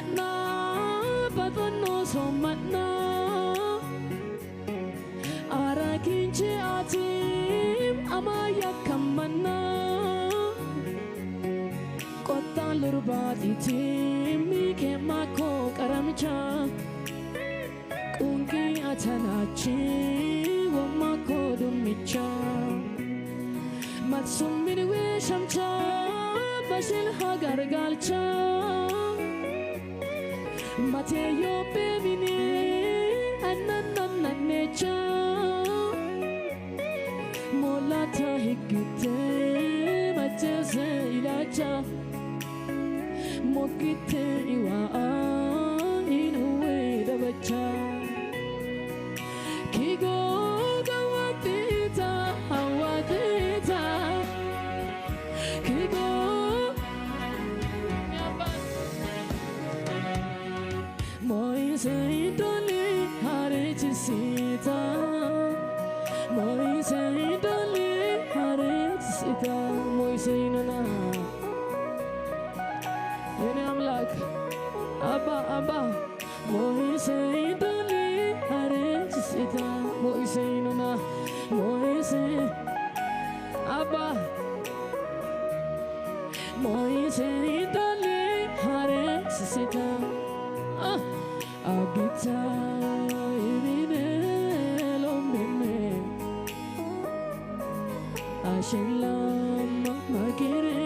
matna Batono so matna Arakinche atim Amaya kamana Kota lurbati tim Mike mako karamcha Kungi atanachi Wamako dumicha Matsumini wishamcha Bashil hagar galcha Mateyo bevini Anananecha Molata hikite Matese ilacha Mokite iwa Inuwe dabacha Kigo gawatita Hawatita Kigo Moise idoli harechisita Moise idoli harechisita Moise nana Yeni amlak Abba Moise idoli harechisita Moise nana Moise Abba Moise idoli harechisita Abita ibine lombine Ashilam makire